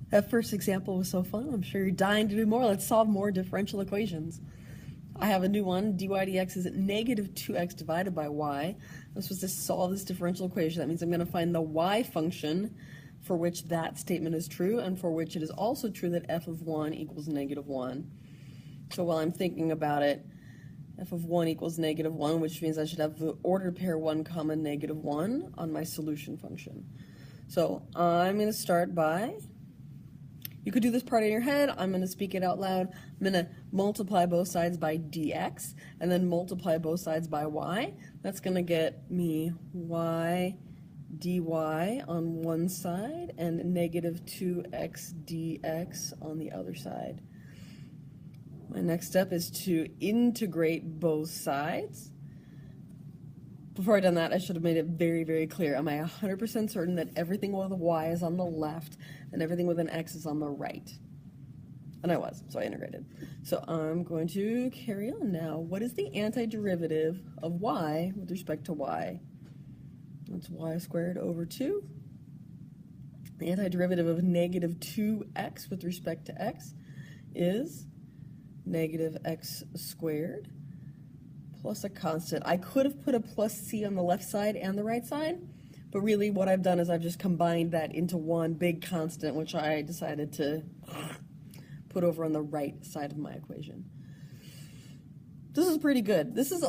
That first example was so fun. I'm sure you're dying to do more. Let's solve more differential equations. I have a new one. dy dx is negative 2x divided by y. I'm supposed to solve this differential equation. That means I'm going to find the y function for which that statement is true and for which it is also true that f of 1 equals negative 1. So while I'm thinking about it, f of 1 equals negative 1, which means I should have the ordered pair 1 comma negative 1 on my solution function. So I'm going to start by, you could do this part in your head, I'm going to speak it out loud. I'm going to multiply both sides by dx and then multiply both sides by y. That's going to get me y dy on one side and negative 2x dx on the other side. My next step is to integrate both sides. Before I done that, I should have made it very, very clear. Am I 100% certain that everything with a y is on the left and everything with an x is on the right? And I was, so I integrated. So I'm going to carry on now. What is the antiderivative of y with respect to y? That's y squared over 2. The antiderivative of negative 2x with respect to x is negative x squared plus a constant. I could have put a plus c on the left side and the right side, but really what I've done is I've just combined that into one big constant, which I decided to put over on the right side of my equation. This is pretty good. This is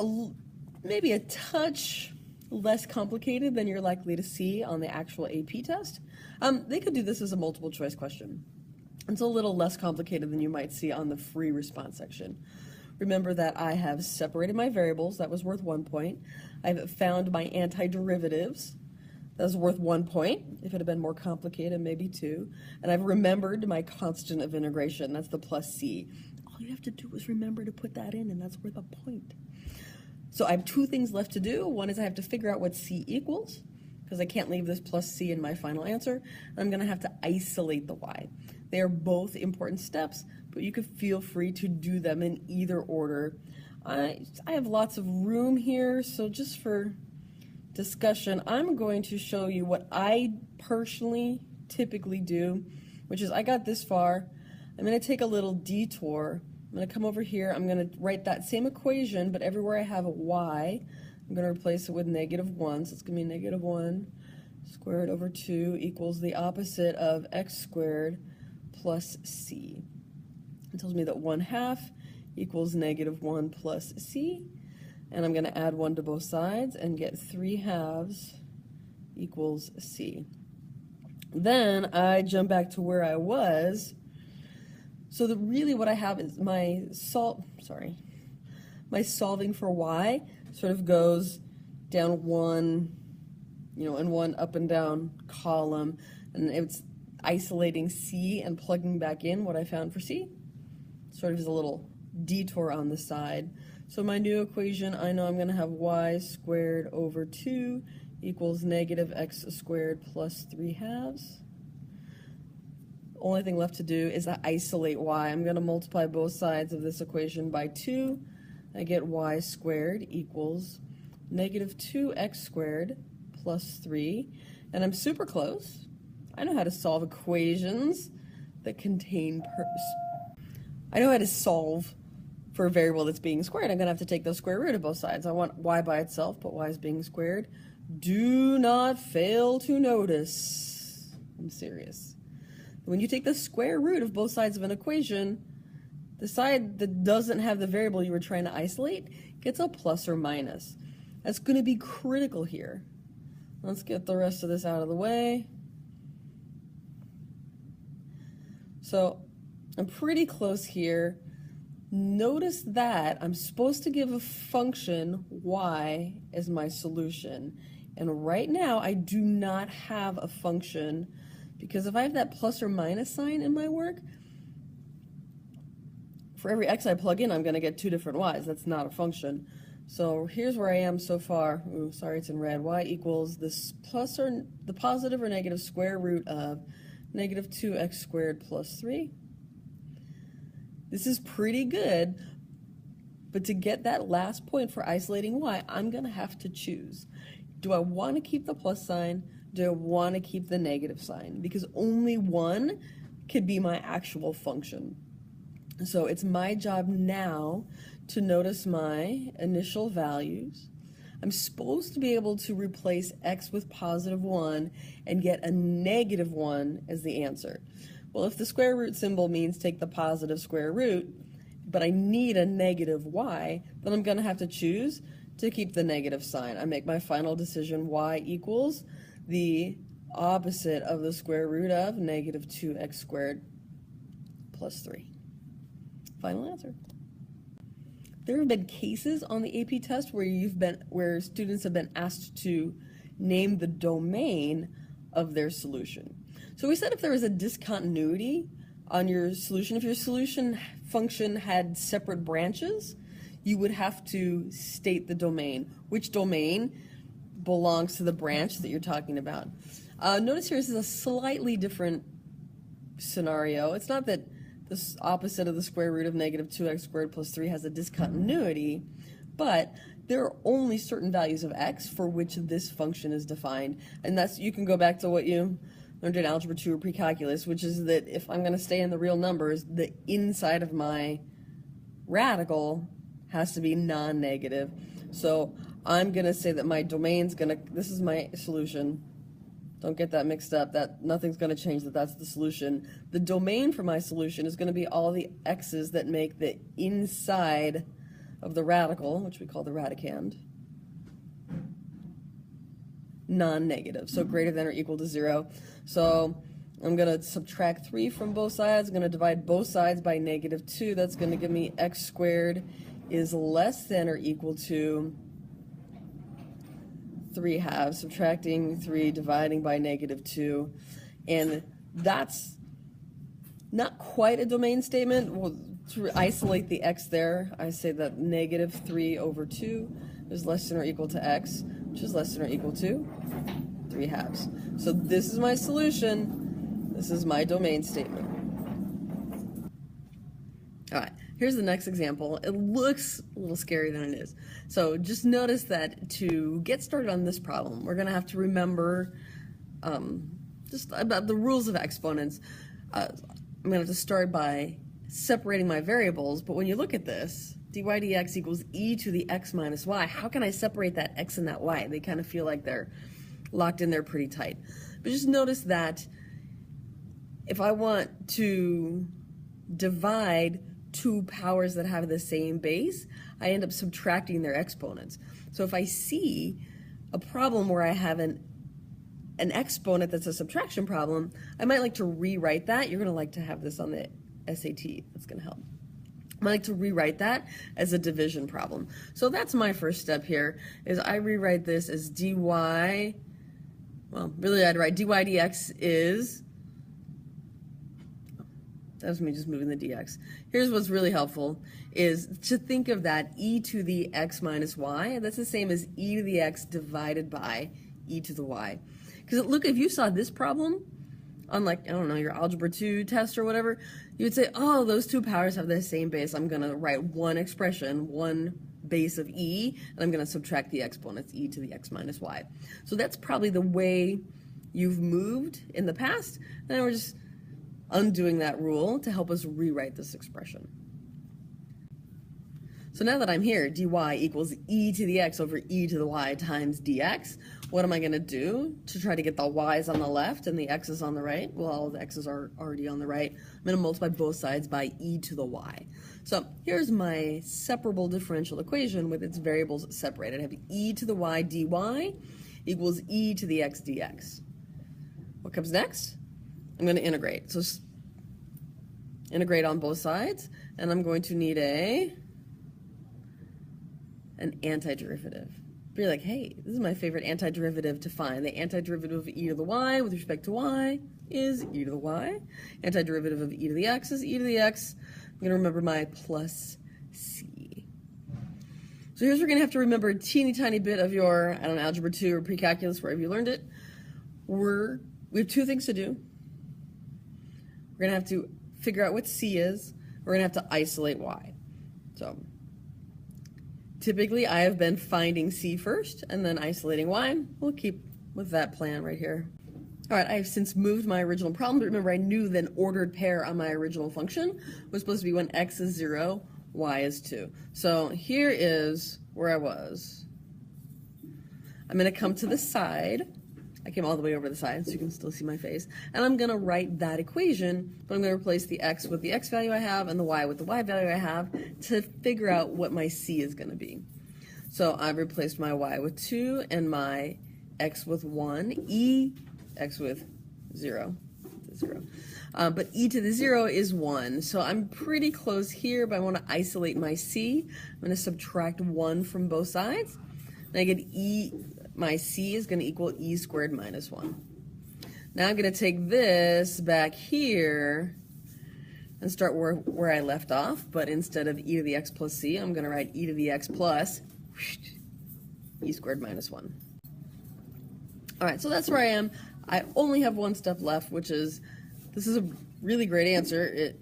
maybe a touch less complicated than you're likely to see on the actual AP test. They could do this as a multiple choice question. It's a little less complicated than you might see on the free response section. Remember that I have separated my variables, that was worth 1 point. I've found my antiderivatives, that was worth 1 point. If it had been more complicated, maybe 2. And I've remembered my constant of integration, that's the plus c. All you have to do is remember to put that in, and that's worth a point. So I have 2 things left to do. One is I have to figure out what c equals, because I can't leave this plus c in my final answer. I'm going to have to isolate the y. They are both important steps, but you could feel free to do them in either order. I have lots of room here, so just for discussion, I'm going to show you what I personally typically do, which is I got this far. I'm going to take a little detour. I'm going to come over here. I'm going to write that same equation, but everywhere I have a y, I'm going to replace it with negative 1. So it's going to be negative 1 squared over 2 equals the opposite of x squared plus c. It tells me that 1/2 equals negative 1 plus c. And I'm going to add 1 to both sides and get 3/2 equals c. Then I jump back to where I was. So really what I have is my solving for y sort of goes down one, in one up and down column, and it's isolating c and plugging back in what I found for c. Sort of is a little detour on the side. So my new equation, I know I'm going to have y squared over 2 equals negative x squared plus 3/2. Only thing left to do is to isolate y. I'm going to multiply both sides of this equation by 2. I get y squared equals negative 2x squared plus 3. And I'm super close. I know how to solve equations that contain I know how to solve for a variable that's being squared. I'm going to have to take the square root of both sides. I want y by itself, but y is being squared. Do not fail to notice. I'm serious. When you take the square root of both sides of an equation, the side that doesn't have the variable you were trying to isolate gets a plus or minus. That's going to be critical here. Let's get the rest of this out of the way. So I'm pretty close here. Notice that I'm supposed to give a function y as my solution. And right now I do not have a function, because if I have that plus or minus sign in my work, for every x I plug in, I'm going to get 2 different y's. That's not a function. So here's where I am so far. Ooh, sorry, it's in red. Y equals this plus or the positive or negative square root of negative 2x squared plus 3. This is pretty good, but to get that last point for isolating y, I'm going to have to choose. Do I want to keep the plus sign? Do I want to keep the negative sign? Because only one could be my actual function. So it's my job now to notice my initial values. I'm supposed to be able to replace x with positive 1 and get a negative 1 as the answer. Well, if the square root symbol means take the positive square root, but I need a negative y, then I'm going to have to choose to keep the negative sign. I make my final decision, y equals the opposite of the square root of negative 2x squared plus 3. Final answer. There have been cases on the AP test where students have been asked to name the domain of their solution. So we said if there was a discontinuity on your solution, if your solution function had separate branches, you would have to state the domain. Which domain belongs to the branch that you're talking about? Notice here this is a slightly different scenario. It's not that the opposite of the square root of negative 2x squared plus 3 has a discontinuity, but there are only certain values of x for which this function is defined. And that's, you can go back to what you learned in Algebra 2 or Pre-Calculus, which is that if I'm going to stay in the real numbers, the inside of my radical has to be non-negative. So I'm going to say that my domain's going to, this is my solution. Don't get that mixed up. That nothing's going to change that that's the solution. The domain for my solution is going to be all the x's that make the inside of the radical, which we call the radicand, non-negative, so greater than or equal to 0. So I'm going to subtract 3 from both sides. I'm going to divide both sides by negative 2. That's going to give me x squared is less than or equal to 3 halves, subtracting 3, dividing by negative 2. And that's not quite a domain statement. Well, to isolate the x there, I say that negative 3 over 2 is less than or equal to x, which is less than or equal to 3 halves. So this is my solution. This is my domain statement. All right. Here's the next example. It looks a little scarier than it is. So just notice that to get started on this problem, we're going to have to remember just about the rules of exponents. I'm going to have to start by separating my variables, but when you look at this, dy dx equals e to the x minus y, how can I separate that x and that y? They kind of feel like they're locked in there pretty tight. But just notice that if I want to divide two powers that have the same base, I end up subtracting their exponents. So if I see a problem where I have an exponent that's a subtraction problem, I might like to rewrite that. You're going to like to have this on the SAT. That's going to help. I like to rewrite that as a division problem. So that's my first step here, is I rewrite this as dy, well, really I'd write dy dx is, that was me just moving the dx. Here's what's really helpful, is to think of that e to the x minus y. That's the same as e to the x divided by e to the y. Because look, if you saw this problem on, like, I don't know, your Algebra 2 test or whatever, you would say, oh, those two powers have the same base. I'm going to write one expression, one base of e, and I'm going to subtract the exponents, e to the x minus y. So that's probably the way you've moved in the past, and we're just undoing that rule to help us rewrite this expression. So now that I'm here, dy equals e to the x over e to the y times dx, what am I going to do to try to get the y's on the left and the x's on the right? Well, all the x's are already on the right. I'm going to multiply both sides by e to the y. So here's my separable differential equation with its variables separated. I have e to the y dy equals e to the x dx. What comes next? I'm going to integrate. So integrate on both sides, and I'm going to need an antiderivative. But you're like, hey, this is my favorite antiderivative to find. The antiderivative of e to the y with respect to y is e to the y. Antiderivative of e to the x is e to the x. I'm going to remember my plus c. So here's where we're going to have to remember a teeny tiny bit of your, I don't know, Algebra 2 or Pre-Calculus, wherever you learned it. We have two things to do. We're going to have to figure out what c is. We're going to have to isolate y. So typically, I have been finding c first and then isolating y. We'll keep with that plan right here. All right, I have since moved my original problem, but remember I knew that an ordered pair on my original function was supposed to be when x is 0, y is 2. So here is where I was. I'm going to come to the side. I came all the way over the side so you can still see my face. And I'm going to write that equation, but I'm going to replace the x with the x value I have and the y with the y value I have to figure out what my c is going to be. So I've replaced my y with 2 and my x with 1, x with 0. But e to the 0 is 1. So I'm pretty close here, but I want to isolate my c. I'm going to subtract 1 from both sides. And I get my c is going to equal e squared minus 1. Now I'm going to take this back here and start where I left off, but instead of e to the x plus c, I'm going to write e to the x plus e squared minus 1. All right, so that's where I am. I only have one step left, which is, this is a really great answer. It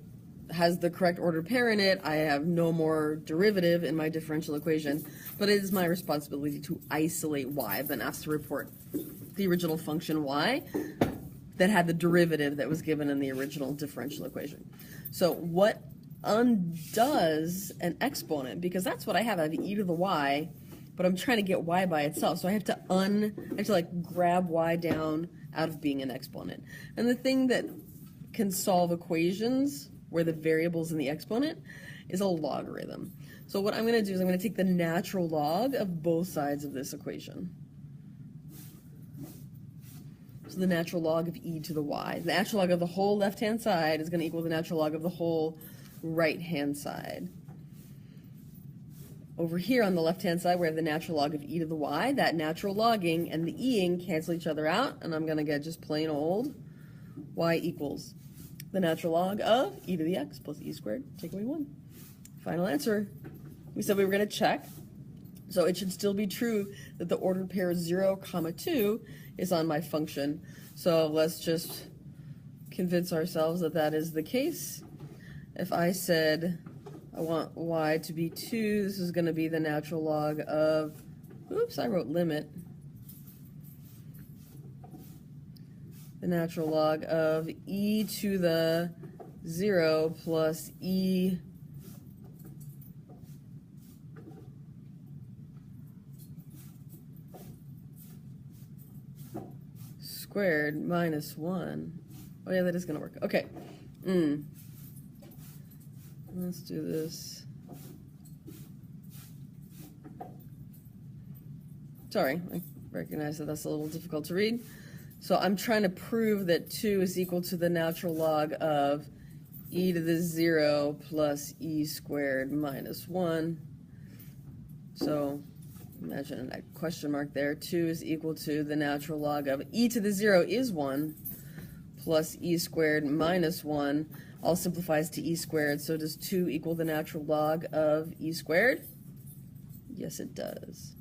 has the correct ordered pair in it. I have no more derivative in my differential equation, but it is my responsibility to isolate y. I've been asked to report the original function y that had the derivative that was given in the original differential equation. So what undoes an exponent, because that's what I have e to the y, but I'm trying to get y by itself, so I have to like grab y down out of being an exponent. And the thing that can solve equations where the variable's in the exponent is a logarithm. So what I'm going to do is I'm going to take the natural log of both sides of this equation. So the natural log of e to the y. The natural log of the whole left-hand side is going to equal the natural log of the whole right-hand side. Over here on the left-hand side, we have the natural log of e to the y. That natural logging and the eing cancel each other out, and I'm going to get just plain old y equals the natural log of e to the x plus e squared, take away 1. Final answer. We said we were going to check, so it should still be true that the ordered pair 0, 2 is on my function. So let's just convince ourselves that that is the case. If I said I want y to be 2, this is going to be the natural log of, oops, I wrote limit. The natural log of e to the 0 plus e squared minus 1. Oh yeah, that is going to work. Okay. Let's do this. Sorry, I recognize that that's a little difficult to read. So I'm trying to prove that 2 is equal to the natural log of e to the 0 plus e squared minus 1. So imagine a question mark there. 2 is equal to the natural log of e to the 0 is 1 plus e squared minus 1. All simplifies to e squared. So does 2 equal the natural log of e squared? Yes, it does.